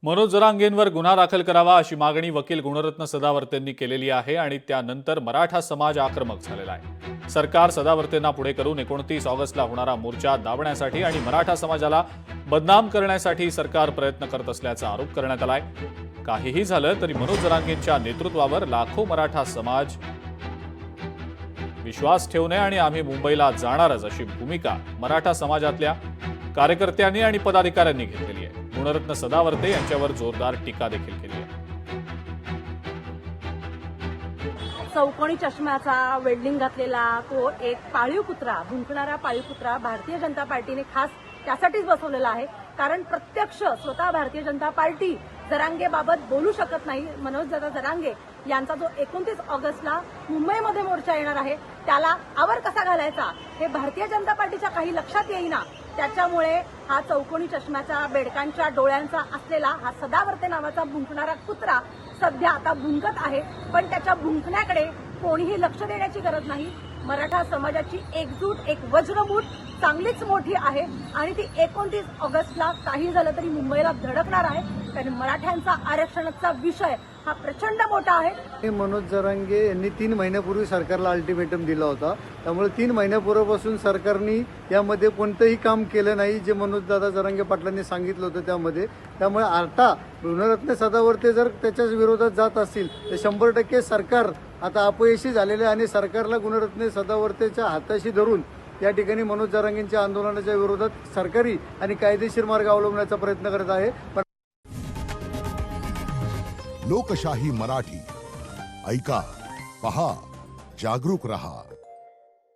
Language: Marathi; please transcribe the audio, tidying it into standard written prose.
मनोज जरांगेंवर गुन्हा दाखल करावा अशी मागणी वकील गुणरत्न सदावर्तेंनी केलेली आहे आणि त्यानंतर मराठा समाज आक्रमक झालेला आहे। सरकार सदावर्तेंना पुढे करून 29 ऑगस्टला होणारा मोर्चा दाबण्यासाठी आणि मराठा समाजाला बदनाम करण्यासाठी सरकार प्रयत्न करत असल्याचा आरोप करण्यात आलाय। काहीही झालं तरी मनोज जरांगेंच्या नेतृत्वावर लाखो मराठा समाज विश्वास ठेवू नये आणि आम्ही मुंबईला जाणारच अशी भूमिका मराठा समाजातल्या कार्यकर्त्यांनी आणि पदाधिकाऱ्यांनी घेतलेली आहे। गुणरत्न सदावर्ते यांच्यावर जोरदार टीका देखील केली आहे। चौकोनी चष्म्याचा वेल्डिंग घातलेला तो एक पाळीव कुत्रा, भुंकणारा पाळीव कुत्रा भारतीय जनता पार्टीने खास त्यासाठीच बसवलेला आहे, कारण प्रत्यक्ष स्वतः भारतीय जनता पार्टी जरांगेबाबत बोलू शकत नाही। मनोज दादा जरांगे यांचा जो 29 ऑगस्टला मुंबईमध्ये मोर्चा येणार आहे त्याला आवर कसा घालायचा हे भारतीय जनता पार्टीच्या काही लक्षात येईना। त्याच्यामुळे हा चौकोनी चष्म्याचा, बेडकांच्या डोळ्यांचा असलेला हा सदावर्ते नावाचा भुंकणारा कुत्रा सध्या आता भुंकत आहे, पण त्याच्या भुंकण्याकडे कोणीही लक्ष देण्याची गरज नाही। मराठा समाजाची एकजूट, एक वज्रमूठ चांगलीच मोठी आहे आणि ती 29 ऑगस्टला काही झालं तरी मुंबईला धडकणार आहे, कारण मराठ्यांचा आरक्षणाचा विषय हा प्रचंड मोठा आहे। मनोज जरांगे यांनी 3 महिन्यापूर्वी सरकारला अल्टिमेटम दिला होता, त्यामुळे 3 महिन्यापूर्वीपासून सरकारने यामध्ये कोणतंही काम केलं नाही जे मनोज दादा जरांगे पाटलांनी सांगितलं होतं त्यामुळे आता गुणरत्न सदावर्ते जर त्याच्या विरोधात जात असतील तर 100% सरकार आता अपयशी झालेले आणि सरकारला गुणरत्न सदावर्तेच्या हाताशी धरून या ठिकाणी मनोज जरांगेंच्या आंदोलनाच्या विरोधात सरकारी आणि कायदेशीर मार्ग अवलंबण्याचा प्रयत्न करत आहे। लोकशाही मराठी ऐका, पहा, जागरूक रहा।